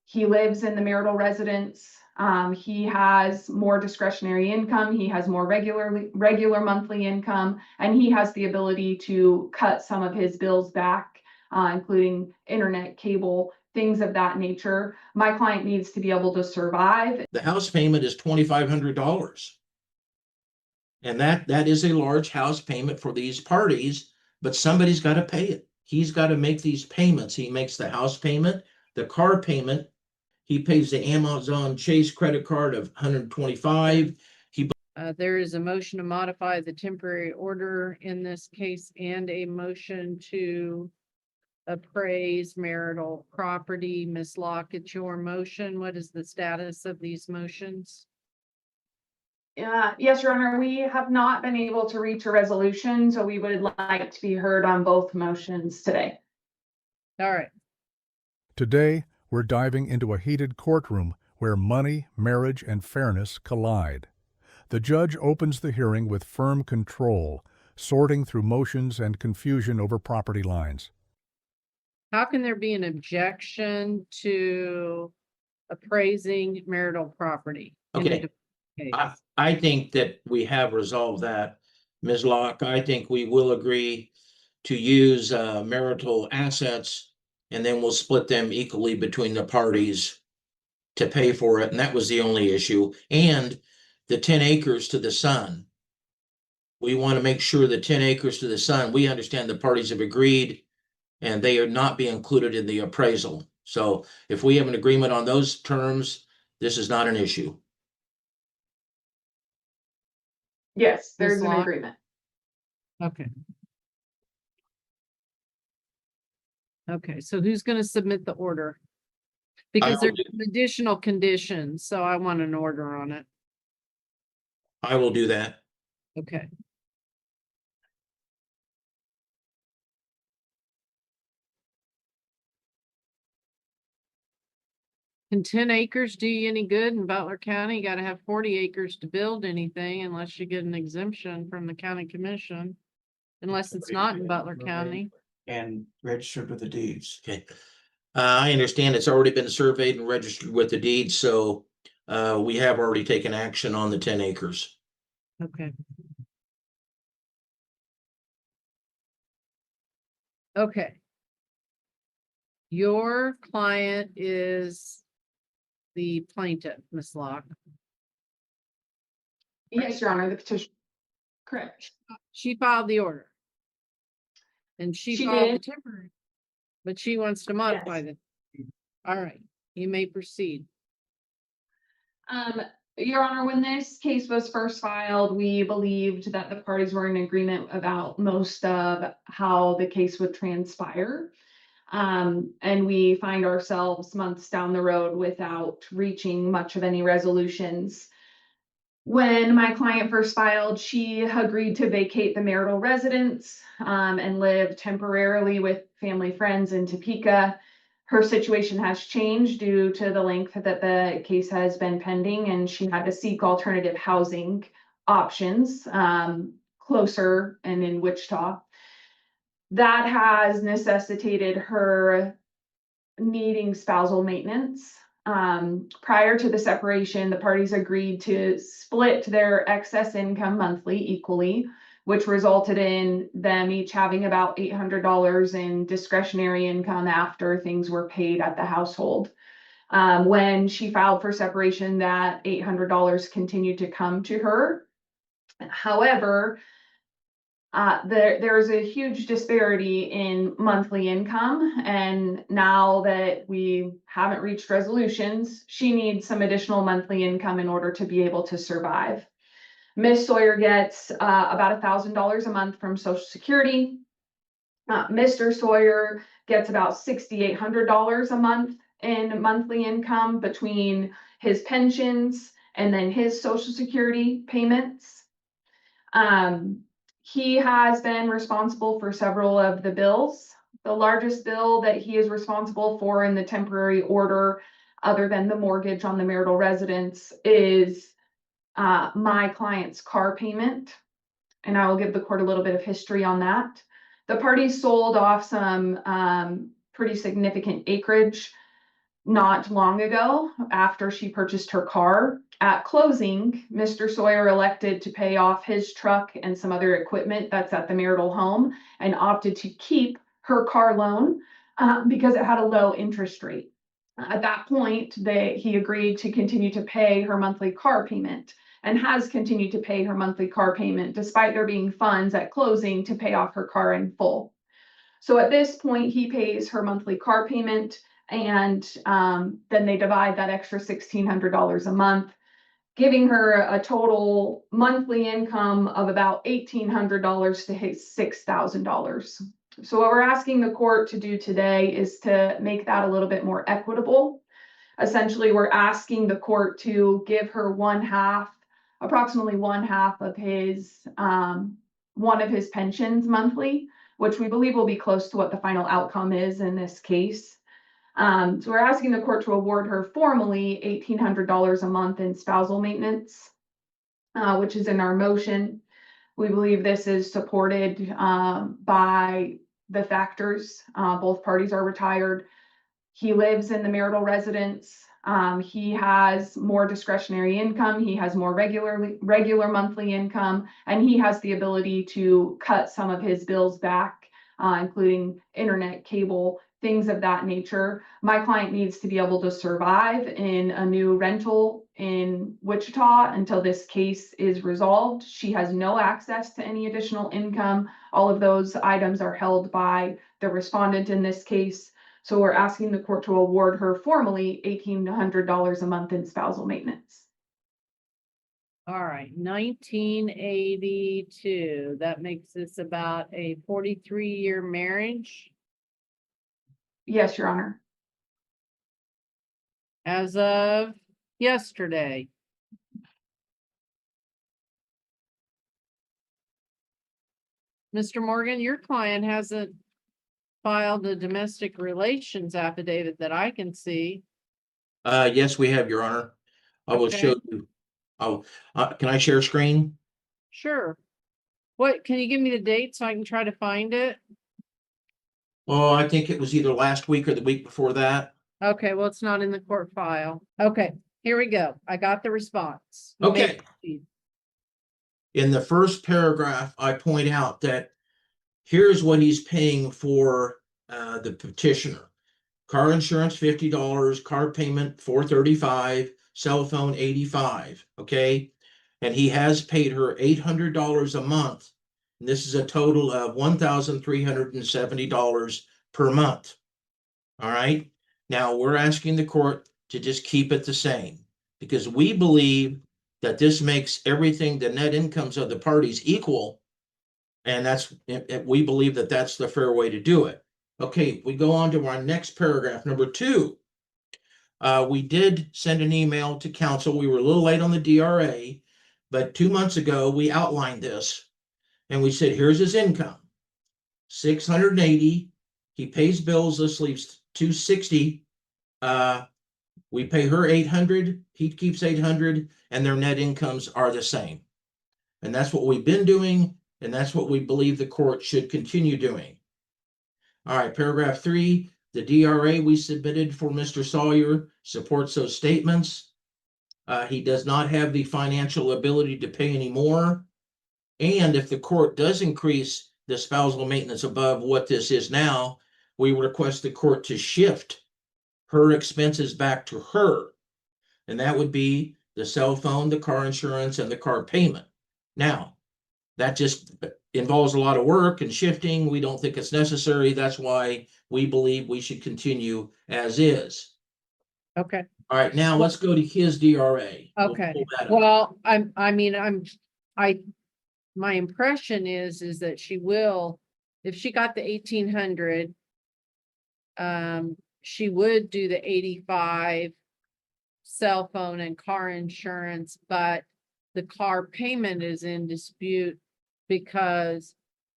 He lives in the marital residence. He has more discretionary income. He has more regular monthly income, and he has the ability to cut some of his bills back, including internet, cable, things of that nature. My client needs to be able to survive. The house payment is $2,500. And that is a large house payment for these parties, but somebody's got to pay it. He's got to make these payments. He makes the house payment, the car payment. He pays the Amazon Chase credit card of $125. There is a motion to modify the temporary order in this case and a motion to appraise marital property. Ms. Locke, it's your motion. What is the status of these motions? Yes, Your Honor, we have not been able to reach a resolution, so we would like to be heard on both motions today. All right. Today, we're diving into a heated courtroom where money, marriage, and fairness collide. The judge opens the hearing with firm control, sorting through motions and confusion over property lines. How can there be an objection to appraising marital property? Okay. I think that we have resolved that, Ms. Locke. I think we will agree to use marital assets, and then we'll split them equally between the parties to pay for it. And that was the only issue. And the 10 acres to the son. We want to make sure the 10 acres to the son, we understand the parties have agreed and they are not being included in the appraisal. So if we have an agreement on those terms, this is not an issue. Yes, there's Ms. an Locke? agreement. Okay. Okay, so who's going to submit the order? Because will there's additional conditions, so I want an order on it. I will do that. Okay. Can 10 acres do you any good in Butler County? You got to have 40 acres to build anything unless you get an exemption from the county commission. Unless it's not in Butler County. And registered with the deeds. Okay. I understand it's already been surveyed and registered with the deed, so we have already taken action on the 10 acres. Okay. Okay. Your client is the plaintiff, Ms. Locke. Yes, Your Honor, the petition. Correct. She filed the order. And she filed the temporary, but she wants to modify the. All right, you may proceed. Your Honor, when this case was first filed, we believed that the parties were in agreement about most of how the case would transpire. And we find ourselves months down the road without reaching much of any resolutions. When my client first filed, she agreed to vacate the marital residence and live temporarily with family friends in Topeka. Her situation has changed due to the length that the case has been pending, and she had to seek alternative housing options closer and in Wichita. That has necessitated her needing spousal maintenance. Prior to the separation, the parties agreed to split their excess income monthly equally, which resulted in them each having about $800 in discretionary income after things were paid at the household. When she filed for separation, that $800 continued to come to her. However, there's a huge disparity in monthly income, and now that we haven't reached resolutions, she needs some additional monthly income in order to be able to survive. Ms. Sawyer gets about $1,000 a month from Social Security. Mr. Sawyer gets about $6,800 a month in monthly income between his pensions and then his Social Security payments. He has been responsible for several of the bills. The largest bill that he is responsible for in the temporary order, other than the mortgage on the marital residence, is my client's car payment. And I will give the court a little bit of history on that. The parties sold off some pretty significant acreage not long ago after she purchased her car. At closing, Mr. Sawyer elected to pay off his truck and some other equipment that's at the marital home and opted to keep her car loan because it had a low interest rate. At that point, he agreed to continue to pay her monthly car payment and has continued to pay her monthly car payment despite there being funds at closing to pay off her car in full. So at this point, he pays her monthly car payment, and then they divide that extra $1,600 a month, giving her a total monthly income of about $1,800 to his $6,000. So what we're asking the court to do today is to make that a little bit more equitable. Essentially, we're asking the court to give her approximately one half of his one of his pensions monthly, which we believe will be close to what the final outcome is in this case. So we're asking the court to award her formally $1,800 a month in spousal maintenance, which is in our motion. We believe this is supported by the factors. Both parties are retired. He lives in the marital residence. He has more discretionary income. He has more regular monthly income, and he has the ability to cut some of his bills back, including internet, cable, things of that nature. My client needs to be able to survive in a new rental in Wichita until this case is resolved. She has no access to any additional income. All of those items are held by the respondent in this case. So we're asking the court to award her formally $1,800 a month in spousal maintenance. All right, 1982. That makes this about a 43-year marriage Yes, Your Honor. as of yesterday. Mr. Morgan, your client hasn't filed a domestic relations affidavit that I can see. Yes, we have, Your Honor. I will Okay. show you. Can I share screen? Sure. What, can you give me the date so I can try to find it? Oh, I think it was either last week or the week before that. Okay, well, it's not in the court file. Okay, here we go. I got the response. You may Okay. proceed. In the first paragraph, I point out that here's what he's paying for the petitioner. Car insurance, $50, car payment, $435, cell phone, $85, okay? And he has paid her $800 a month. And this is a total of $1,370 per month. All right. Now we're asking the court to just keep it the same because we believe that this makes everything, the net incomes of the parties equal. And we believe that that's the fair way to do it. Okay, we go on to our next paragraph, number 2. We did send an email to council. We were a little late on the DRA, but 2 months ago, we outlined this and we said, here's his income, 680. He pays bills. This leaves 260. We pay her 800. He keeps 800 and their net incomes are the same. And that's what we've been doing. And that's what we believe the court should continue doing. All right, paragraph 3, the DRA we submitted for Mr. Sawyer supports those statements. He does not have the financial ability to pay any more. And if the court does increase the spousal maintenance above what this is now, we request the court to shift her expenses back to her. And that would be the cell phone, the car insurance, and the car payment. Now, that just involves a lot of work and shifting. We don't think it's necessary. That's why we believe we should continue as is. Okay. All right, now let's go to his DRA. Okay. We'll pull that up. Well, my impression is that she will, if she got the 1,800, she would do the 85 cell phone and car insurance, but the car payment is in dispute because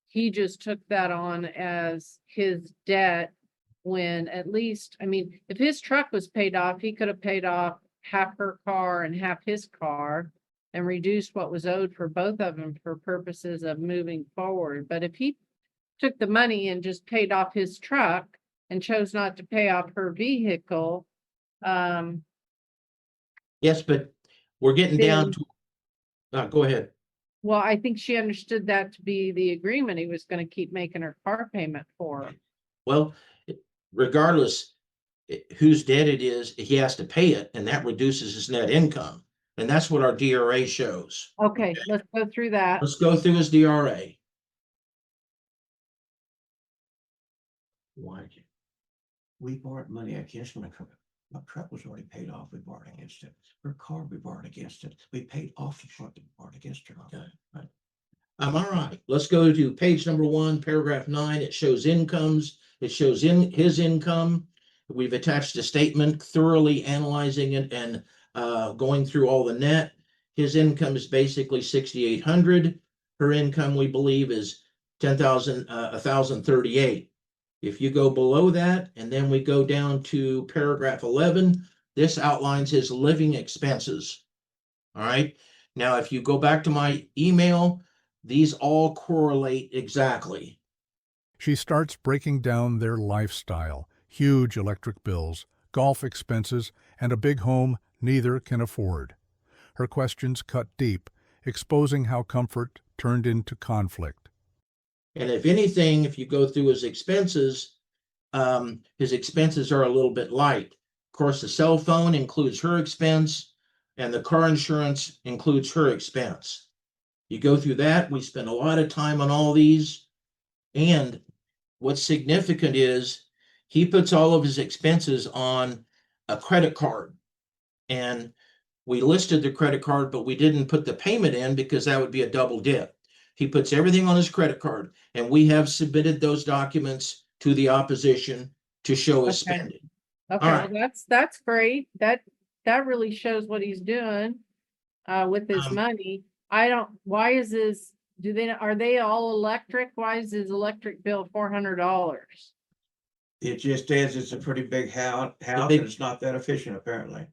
he just took that on as his debt when at least, if his truck was paid off, he could have paid off half her car and half his car and reduced what was owed for both of them for purposes of moving forward. But if he took the money and just paid off his truck and chose not to pay off her vehicle, Yes, but we're getting down Then- to, go ahead. Well, I think she understood that to be the agreement. He was gonna keep making her car payment for her. Well, regardless whose debt it is, he has to pay it, and that reduces his net income. And that's what our DRA shows. Okay, let's go through that. Let's go through his DRA. Why? We borrowed money against my truck. My truck was already paid off. We borrowed against it. Her car, we borrowed against it. We paid off the truck that we borrowed against her. Okay. All right. Let's go to page number 1, paragraph 9. It shows incomes. It shows in his income. We've attached a statement thoroughly analyzing it and going through all the net. His income is basically 6,800. Her income, we believe, is 1,038. If you go below that, and then we go down to paragraph 11, this outlines his living expenses. All right. Now, if you go back to my email, these all correlate exactly. She starts breaking down their lifestyle, huge electric bills, golf expenses, and a big home neither can afford. Her questions cut deep, exposing how comfort turned into conflict. And if anything, if you go through his expenses are a little bit light. Of course, the cell phone includes her expense, and the car insurance includes her expense. You go through that, we spend a lot of time on all these. And what's significant is he puts all of his expenses on a credit card. And we listed the credit card, but we didn't put the payment in because that would be a double dip. He puts everything on his credit card, and we have submitted those documents to the opposition to show his Okay. spending. Okay, All well, right. that's great. That really shows what he's doing with his money. Why is his, are they all electric? Why is his electric bill $400? It just is, it's a pretty big house, and big- it's not that efficient, apparently.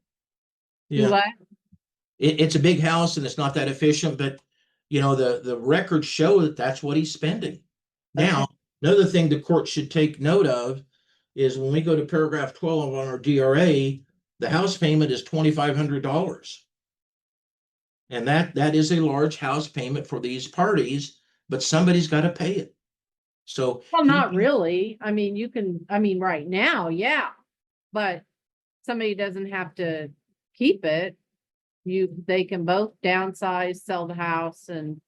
Yeah. What? It's a big house and it's not that efficient, but the records show that that's what he's spending. Now, another thing the court should take note of is when we go to paragraph 12 on our DRA, the house payment is $2,500. And that is a large house payment for these parties, but somebody's got to pay it. So Well, not really. I mean, right now, yeah, but somebody doesn't have to keep it. They can both downsize, sell the house and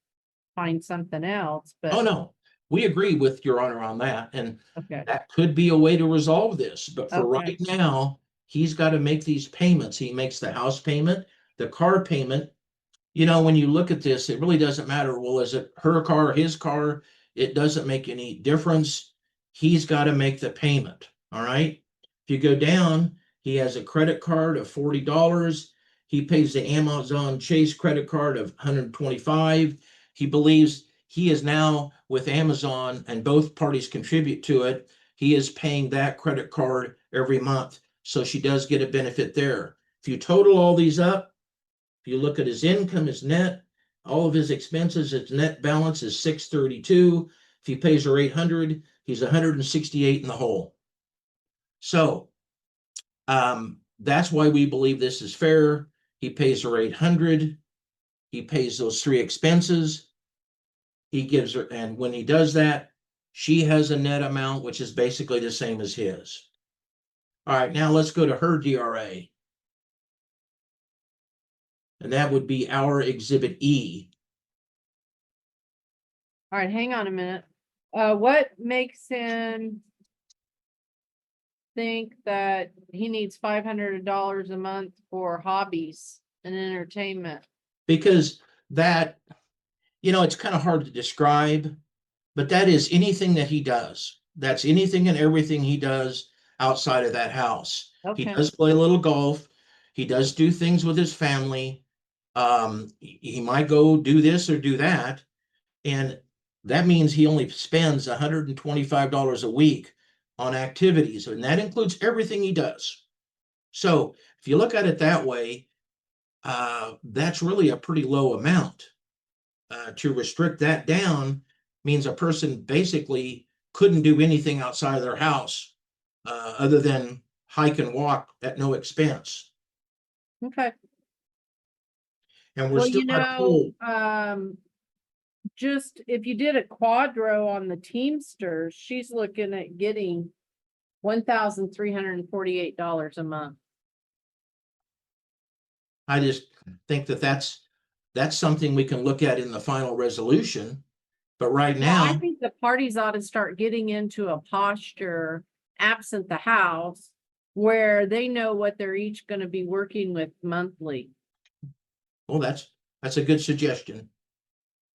find something else, but. Oh, no, we agree with Your Honor on that. And Okay, that could be a way to resolve this. But for Okay. right now, he's got to make these payments. He makes the house payment, the car payment. When you look at this, it really doesn't matter. Well, is it her car, his car? It doesn't make any difference. He's got to make the payment. All right. If you go down, he has a credit card of $40. He pays the Amazon Chase credit card of $125. He believes he is now with Amazon and both parties contribute to it. He is paying that credit card every month. So she does get a benefit there. If you total all these up, if you look at his income, his net, all of his expenses, his net balance is 632. If he pays her 800, he's 168 in the hole. So that's why we believe this is fair. He pays her 800. He pays those 3 expenses. He gives her, and when he does that, she has a net amount, which is basically the same as his. All right, now let's go to her DRA. And that would be our Exhibit E. All right, hang on a minute. What makes him think that he needs $500 a month for hobbies and entertainment? Because that, it's kind of hard to describe, but that is anything that he does. That's anything and everything he does outside of that house. He Okay. does play a little golf. He does do things with his family. He might go do this or do that. And that means he only spends $125 a week on activities. And that includes everything he does. So if you look at it that way, that's really a pretty low amount. To restrict that down means a person basically couldn't do anything outside of their house other than hike and walk at no expense. Okay. And we're Well, still you not whole. know, just if you did a quadro on the Teamsters, she's looking at getting $1,348 a month. I just think that that's something we can look at in the final resolution. But right Well, now, I think the parties ought to start getting into a posture, absent the house, where they know what they're each going to be working with monthly. well, that's a good suggestion.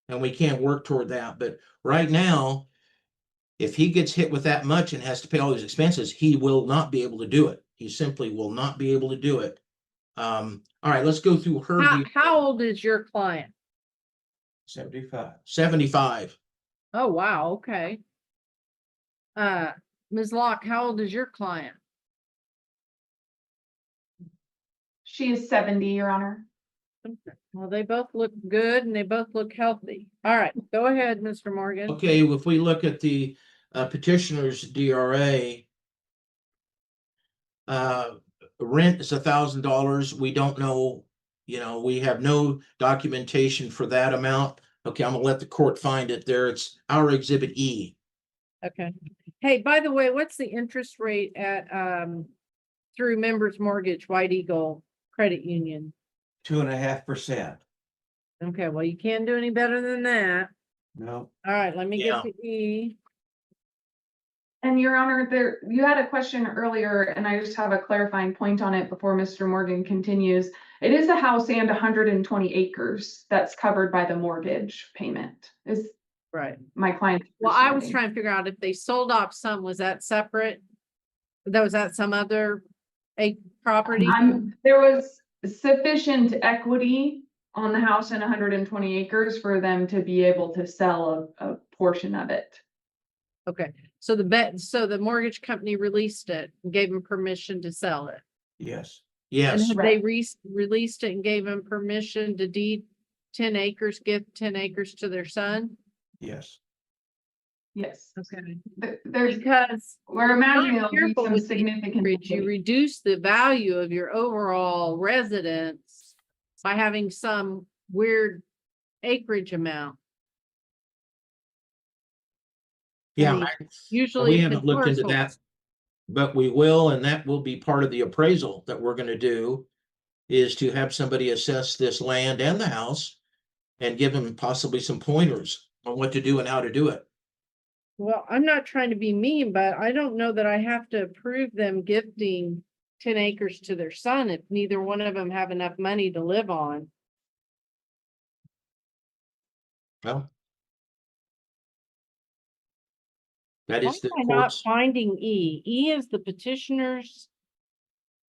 And we can't work toward that. But right now, if he gets hit with that much and has to pay all these expenses, he will not be able to do it. He simply will not be able to do it. All right, let's go through her. How old is your client? 75. 75. Oh, wow. Okay. Ms. Locke, how old is your client? She is 70, Your Honor. Well, they both look good and they both look healthy. All right, go ahead, Mr. Morgan. Okay, if we look at the petitioner's DRA, rent is $1,000. We don't know, we have no documentation for that amount. Okay, I'm gonna let the court find it there. It's our exhibit E. Okay. Hey, by the way, what's the interest rate at through Members Mortgage, White Eagle Credit Union? 2.5%. Okay, well, you can't do any better than that. No, All right, let me Yeah. get to E. And Your Honor, you had a question earlier, and I just have a clarifying point on it before Mr. Morgan continues. It is a house and 120 acres that's covered by the mortgage payment, is Right. my client. Well, I was trying to figure out if they sold off some, was that separate? Was that some other property? There was sufficient equity on the house and 120 acres for them to be able to sell a portion of it. Okay, so the mortgage company released it and gave them permission to sell it. yes, And Yes, have Right. they released it and gave them permission to deed 10 acres, give 10 acres to their son? yes. Yes. Okay. There's, Because we're imagining not there'll be careful some with the significant. acreage, you reduce the value of your overall residence by having some weird acreage amount. yeah, mean, we Usually it's haven't looked into in that, but we will, and that will be part of the appraisal that we're gonna do, is to have somebody assess this land and the house and give them possibly some pointers on what to do and how to do it. Well, I'm not trying to be mean, but I don't know that I have to approve them gifting 10 acres to their son if neither one of them have enough money to live on. Well, that Why is the am I not court's, finding E? E is the petitioner's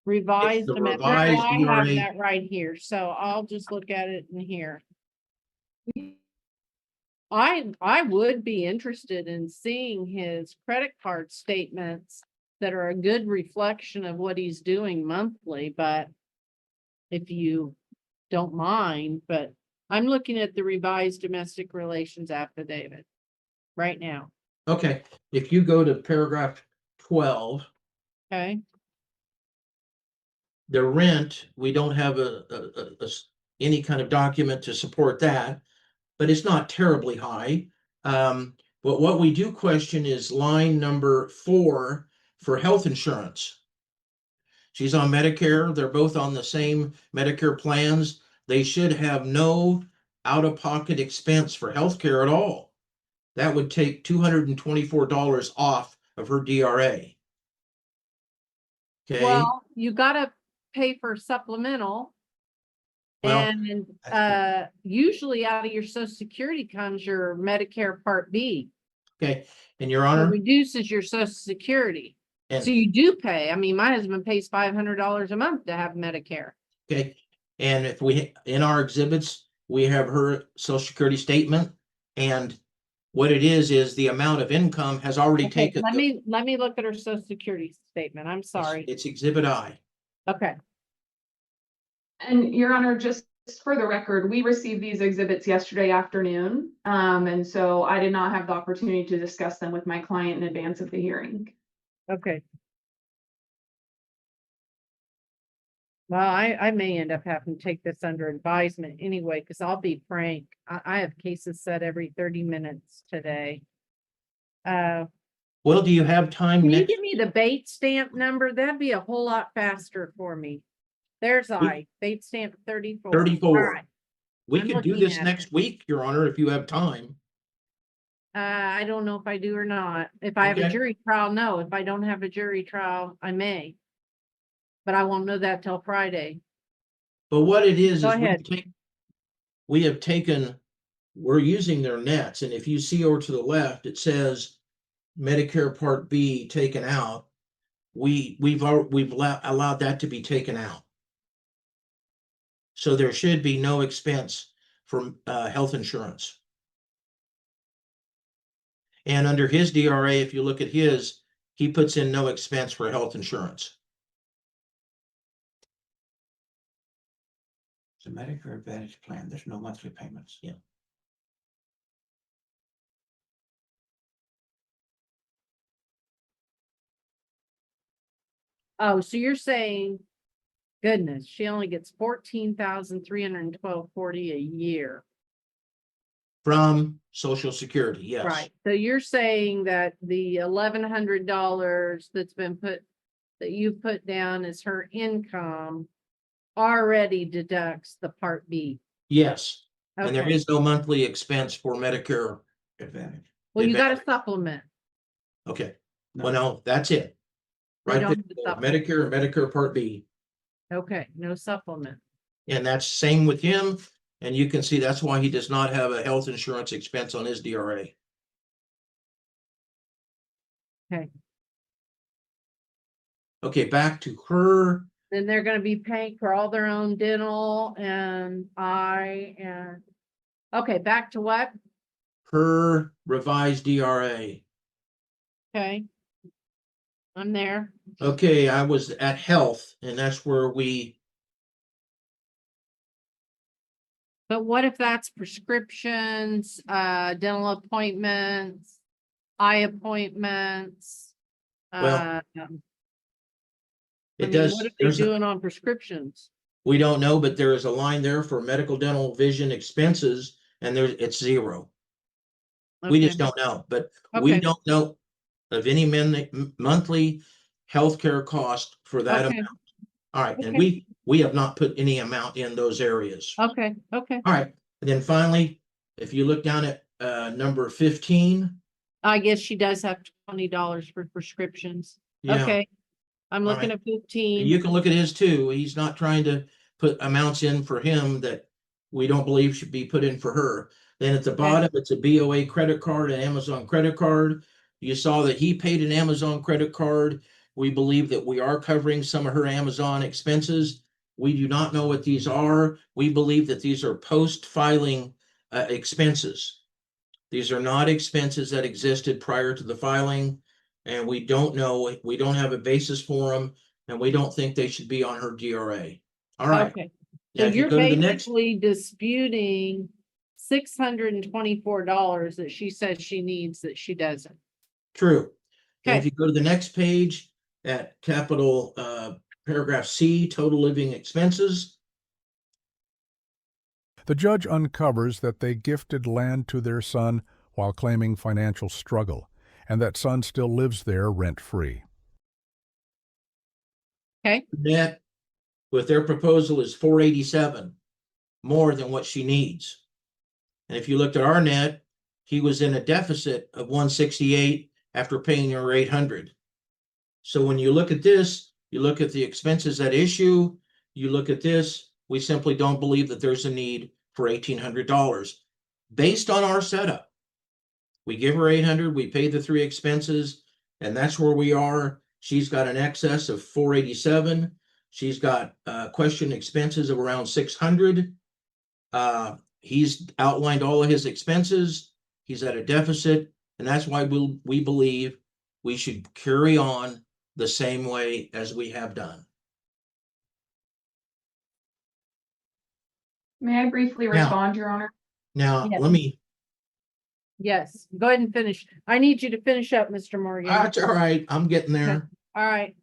revised the amendment. revised I have DRA. that right here, so I'll just look at it in here. I would be interested in seeing his credit card statements that are a good reflection of what he's doing monthly, but if you don't mind, but I'm looking at the revised domestic relations affidavit right now. Okay, if you go to paragraph 12, Okay, the rent, we don't have any kind of document to support that, but it's not terribly high. But what we do question is line number 4 for health insurance. She's on Medicare. They're both on the same Medicare plans. They should have no out-of-pocket expense for healthcare at all. That would take $224 off of her DRA. Okay, well, you gotta pay for supplemental. well, And usually out of your Social Security comes your Medicare Part B. okay, and Your It Honor, reduces your Social Security. So and you do pay. I mean, my husband pays $500 a month to have Medicare. okay, and if we, in our exhibits, we have her social security statement, and what it is the amount of income has already Okay, taken. let me look at her Social Security statement. I'm sorry. It's exhibit I. Okay, And Your Honor, just for the record, we received these exhibits yesterday afternoon. And so I did not have the opportunity to discuss them with my client in advance of the hearing. okay. Well, I may end up having to take this under advisement anyway, because I'll be frank, I have cases set every 30 minutes today. Well, do you have time Can you next? give me the bait stamp number? That'd be a whole lot faster for me. There's bait stamp 34. 34. All right. We I'm could do looking this at next week, Your Honor, if you have time. I don't know if I do or not. If I have a Okay. jury trial, no. If I don't have a jury trial, I may. But I won't know that till Friday. But what it is Go we've ahead. we're using their nets, and if you see over to the left, it says Medicare Part B taken out. We've allowed that to be taken out. So there should be no expense for health insurance. And under his DRA, if you look at his, he puts in no expense for health insurance. It's a Medicare Advantage plan. There's no monthly payments. Yeah. Oh, so you're saying, goodness, she only gets 14,312.40 a year. From Social Security, yes. Right. So you're saying that the $1,100 that's been that you put down as her income already deducts the Part B. Yes. And there Okay. is no monthly expense for Medicare Advantage. Well, you got a Advantage. supplement. Okay. No. Well, no, that's it. They Right don't there, have a supplement. Medicare and Medicare Part B. Okay, no supplement. And that's same with him. And you can see that's why he does not have a health insurance expense on his DRA. Okay. Okay, back to her. Then they're gonna be paying for all their own dental and eye and, okay, back to what? Her revised DRA. Okay. I'm there. Okay, I was at health, and that's where we, But what if that's prescriptions, dental appointments, eye appointments? Well, I it mean, does, what are they doing on prescriptions? we don't know, but there is a line there for medical, dental, vision expenses, and it's zero. We just Okay. don't know, but we Okay. don't know of any monthly healthcare cost for that Okay. amount. All right, and Okay. we have not put any amount in those areas. Okay, okay. All right, and then finally, if you look down at number 15, I guess she does have $20 for prescriptions. yeah, Okay. I'm All looking right. at 15. you can look at his too. He's not trying to put amounts in for him that we don't believe should be put in for her. Then at the bottom, it's a BOA credit card, an Amazon credit card. You saw that he paid an Amazon credit card. We believe that we are covering some of her Amazon expenses. We do not know what these are. We believe that these are post-filing expenses. These are not expenses that existed prior to the filing, and we don't know, we don't have a basis for them, and we don't think they should be on her DRA. All right. Okay. Now, So if you you're go to the next, basically disputing $624 that she says she needs that she doesn't. true. And if Okay. you go to the next page at capital paragraph C, total living expenses, The judge uncovers that they gifted land to their son while claiming financial struggle, and that son still lives there rent-free. Okay. net with their proposal is 487, more than what she needs. And if you looked at our net, he was in a deficit of 168 after paying her 800. So when you look at this, you look at the expenses at issue, you look at this, we simply don't believe that there's a need for $1,800 based on our setup. We give her 800, we pay the 3 expenses, and that's where we are. She's got an excess of 487. She's got question expenses of around 600. He's outlined all of his expenses. He's at a deficit, and that's why we believe we should carry on the same way as we have done. May I briefly respond, Your Honor? Now, Yes. let me, Yes, go ahead and finish. I need you to finish up, Mr. Morgan. that's all right, I'm getting there. All right.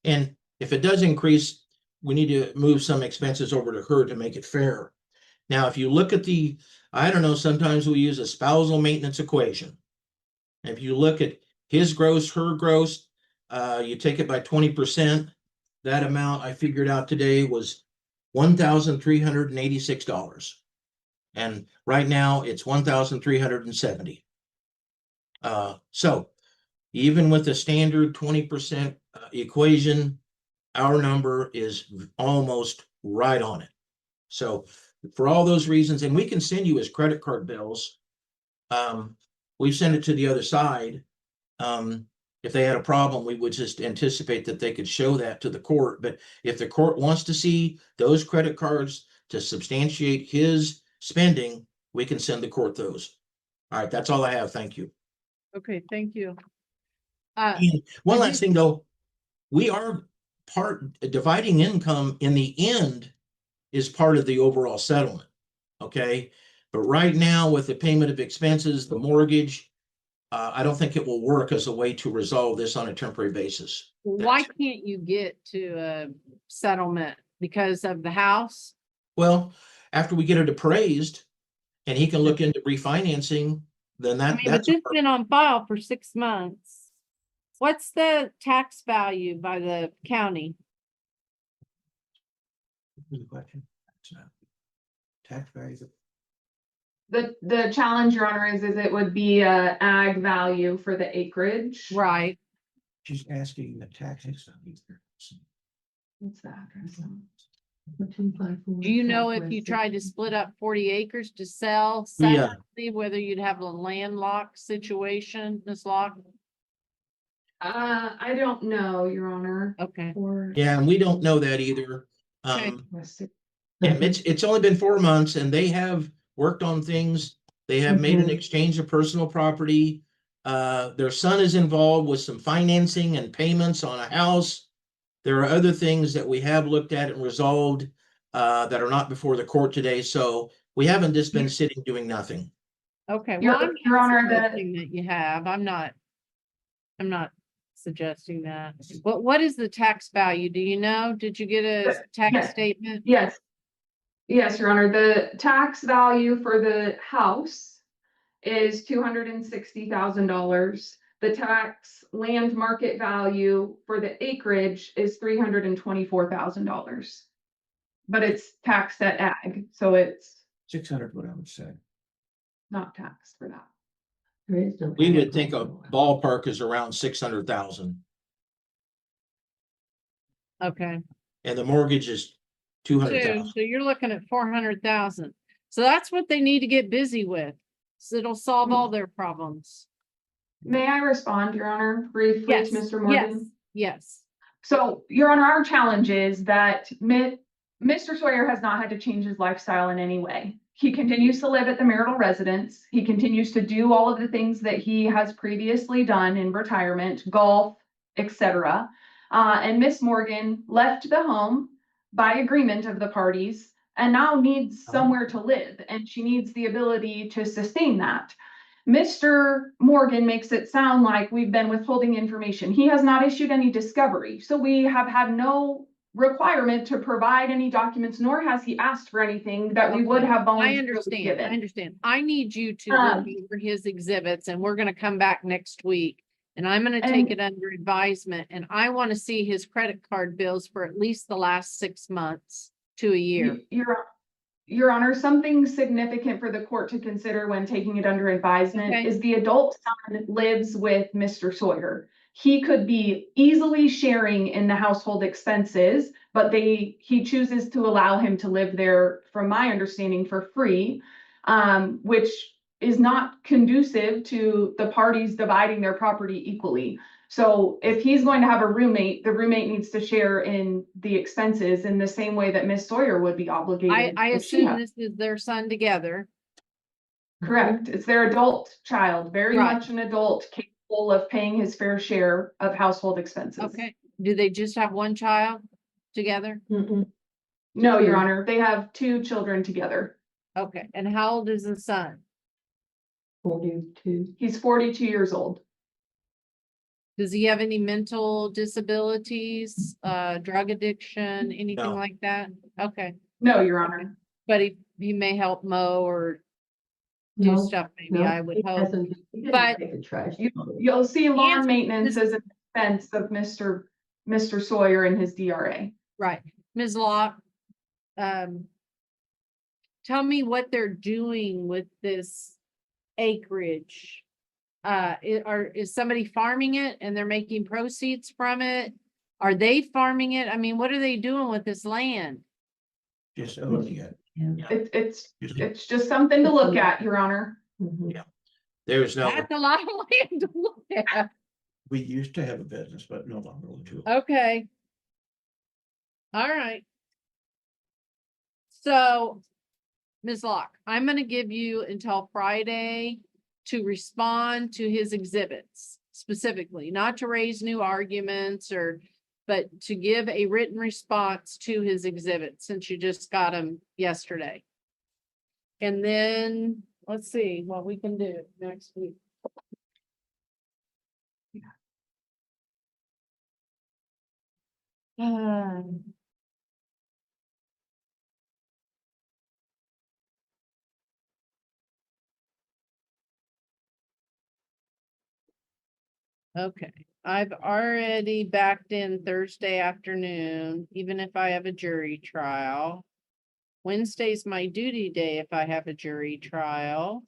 And if it does increase, we need to move some expenses over to her to make it fair. Now, if you look at I don't know, sometimes we use a spousal maintenance equation. If you look at his gross, her gross, you take it by 20%. That amount I figured out today was $1,386. And right now it's 1,370. So even with the standard 20% equation, our number is almost right on it. So for all those reasons, and we can send you his credit card bills. We've sent it to the other side. If they had a problem, we would just anticipate that they could show that to the court. But if the court wants to see those credit cards to substantiate his spending, we can send the court those. All right, that's all I have. Thank you. Okay, thank you. And one last thing though, we are dividing income in the end is part of the overall settlement. Okay. But right now with the payment of expenses, the mortgage, I don't think it will work as a way to resolve this on a temporary basis. Why can't you get to a settlement? Because of the house? Well, after we get it appraised and he can look into refinancing, then But that's this has been on file for 6 months. What's the tax value by the county? Good question. Tax values. The challenge, Your Honor, is it would be a ag value for the acreage. Right. She's asking the taxes. What's the address? Do you know if you tried to split up 40 acres to sell Yeah. separately, whether you'd have a landlocked situation, Ms. Locke? I don't know, Your Honor. Okay. Yeah, and we don't know that either. Okay. And it's only been 4 months and they have worked on things. They have made an exchange of personal property. Their son is involved with some financing and payments on a house. There are other things that we have looked at and resolved that are not before the court today. So we haven't just been sitting doing nothing. Okay. Your- Well, I'm Your not Honor, suggesting that you have. I'm not suggesting that. What is the tax value? Do you know? Did you get a tax Yes. statement? Yes. Yes, Your Honor, the tax value for the house is $260,000. The tax land market value for the acreage is $324,000. But it's taxed at ag, so it's 600, what I would say. not taxed for that. We would think a ballpark is around 600,000 Okay. and the mortgage is 200,000. So you're looking at 400,000. So that's what they need to get busy with. So it'll solve all their problems. May I respond, Your Honor, briefly Yes, to Mr. yes, Morgan? yes. So, Your Honor, our challenge is that Mr. Sawyer has not had to change his lifestyle in any way. He continues to live at the marital residence. He continues to do all of the things that he has previously done in retirement, golf, etc. And Miss Morgan left the home by agreement of the parties and now needs somewhere to live, and she needs the ability to sustain that. Mr. Morgan makes it sound like we've been withholding information. He has not issued any discovery, so we have had no requirement to provide any documents, nor has he asked for anything that we would Okay. have I voluntarily understand. given. I understand. I need you to look Um, over his exhibits and we're gonna come back next week. And I'm gonna take it under advisement and I want to see his credit card bills for at least the last 6 months to a year. Your Honor, something significant for the court to consider when taking it under advisement Okay. is the adult son lives with Mr. Sawyer. He could be easily sharing in the household expenses, but he chooses to allow him to live there, from my understanding, for free, which is not conducive to the parties dividing their property equally. So if he's going to have a roommate, the roommate needs to share in the expenses in the same way that Miss Sawyer would be obligated. I if she assume had. this is their son together. Correct. It's their adult child, very Right. much an adult capable of paying his fair share of household expenses. Okay. Do they just have one child together? No, Your Honor, they have 2 children together. Okay. And how old is the son? 42. He's 42 years old. Does he have any mental disabilities, drug addiction, anything No. like that? Okay, No, Your Honor. but he may help mow or do stuff, maybe, I would hope. But- You'll see lawn Answer maintenance this- as an expense of Mr. Sawyer and his DRA. Right, Ms. Locke, tell me what they're doing with this acreage. Is somebody farming it and they're making proceeds from it? Are they farming it? I mean, what are they doing with this land? Just owning it. It's just something to look at, Your Honor. There's no, That's a lot of land to look at. We used to have a business, but no longer do. Okay. All right. So, Ms. Locke, I'm gonna give you until Friday to respond to his exhibits specifically, not to raise new arguments but to give a written response to his exhibits, since you just got them yesterday. And then, let's see what we can do next week. Okay, I've already backed in Thursday afternoon, even if I have a jury trial. Wednesday's my duty day if I have a jury trial.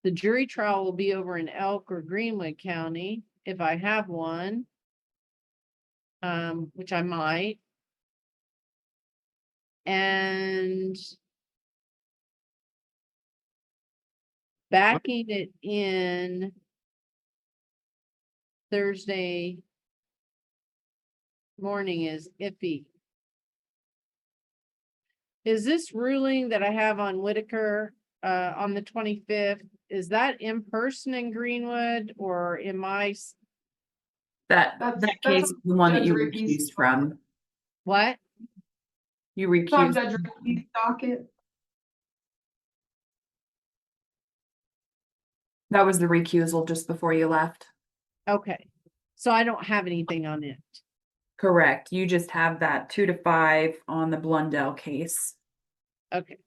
The jury trial will be over in Elk or Greenwood County if I have one. Which I might. And backing it in Thursday morning is iffy. Is this ruling that I have on Whitaker on the 25th, is that in person in Greenwood or in my, That That's case is the one that you Judge Ricky's recused from. what? You It's on recused. Judge Ricky's docket. That was the recusal just before you left. Okay, so I don't have anything on it. Correct. You just have that 2 to 5 on the Blundell case. Okay.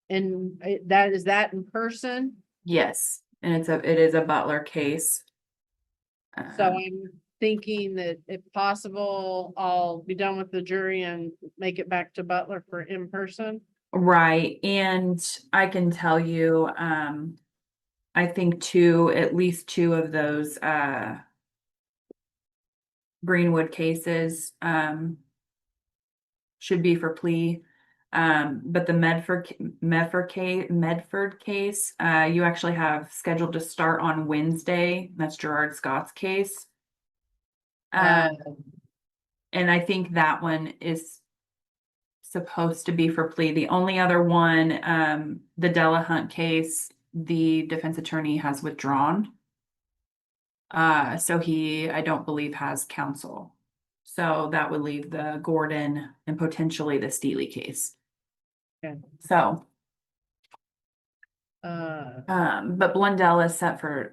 And that is that in person? Yes, and it is a Butler case. So I'm thinking that if possible, I'll be done with the jury and make it back to Butler for in person. Right, and I can tell you, I think at least two of those Greenwood cases should be for plea. But the Medford case, you actually have scheduled to start on Wednesday. That's Gerard Scott's case. And I think that one is supposed to be for plea. The only other one, the Della Hunt case, the defense attorney has withdrawn. So I don't believe has counsel. So that would leave the Gordon and potentially the Steely case. Okay. So, but Blundell is set for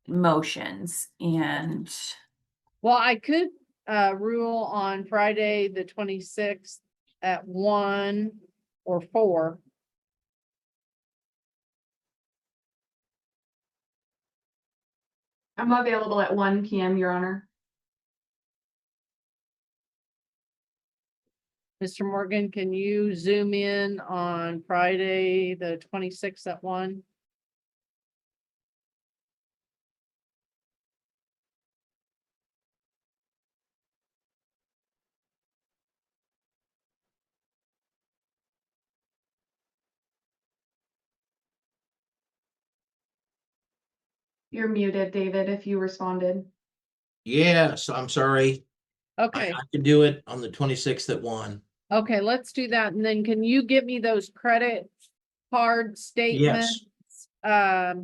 motions and well, I could rule on Friday, the 26th at 1 or 4. I'm available at 1 PM, Your Honor. Mr. Morgan, can you zoom in on Friday, the 26th at 1? You're muted, David, if you responded. yes, I'm sorry. Okay, I can do it on the 26th at 1. okay, let's do that. And then can you give me those credit card statements? By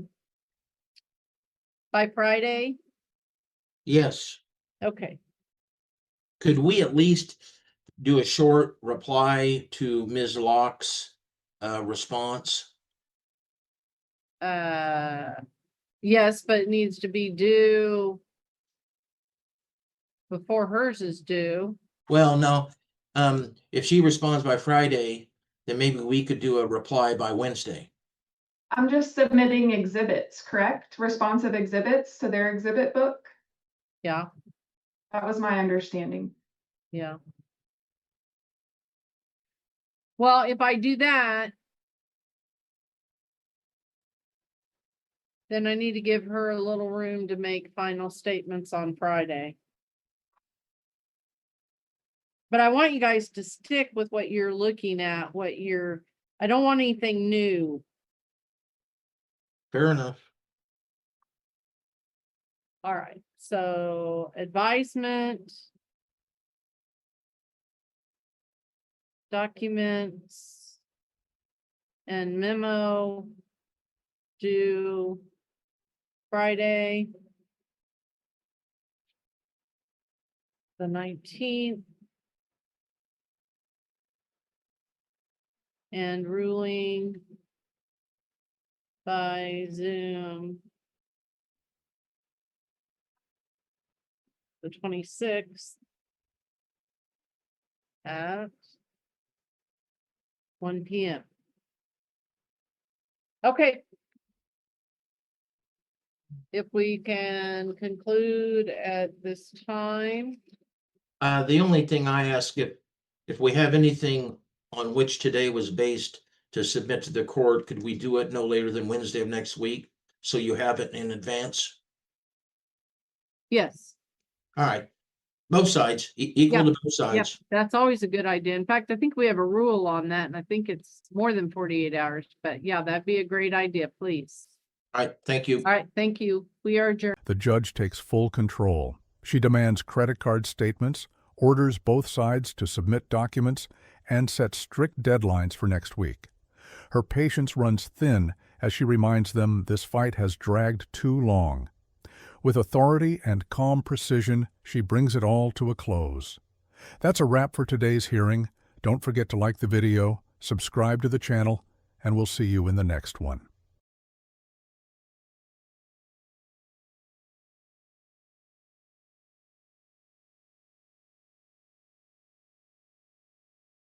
Friday? Yes. Okay, Could we at least do a short reply to Ms. Locke's response? Yes, but it needs to be due before hers is due. Well, no, if she responds by Friday, then maybe we could do a reply by Wednesday. I'm just submitting exhibits, correct? Responsive exhibits to their exhibit book. Yeah, That was my understanding. yeah. Well, if I do that, then I need to give her a little room to make final statements on Friday. But I want you guys to stick with what you're looking at, I don't want anything new. Fair enough. All right, so advisement. Documents. And memo. Due. Friday. The 19th. And ruling. By Zoom. The 26th. At 1 p.m. Okay. If we can conclude at this time. The only thing I ask, if we have anything on which today was based to submit to the court, could we do it no later than Wednesday of next week? So you have it in advance? Yes. All right, both sides, equal to both Yep, sides. that's always a good idea. In fact, I think we have a rule on that, and I think it's more than 48 hours, but yeah, that'd be a great idea, please. All right, thank you. All right, thank you. We are adjourned. The judge takes full control. She demands credit card statements, orders both sides to submit documents, and sets strict deadlines for next week. Her patience runs thin as she reminds them this fight has dragged too long. With authority and calm precision, she brings it all to a close. That's a wrap for today's hearing. Don't forget to like the video, subscribe to the channel, and we'll see you in the next one.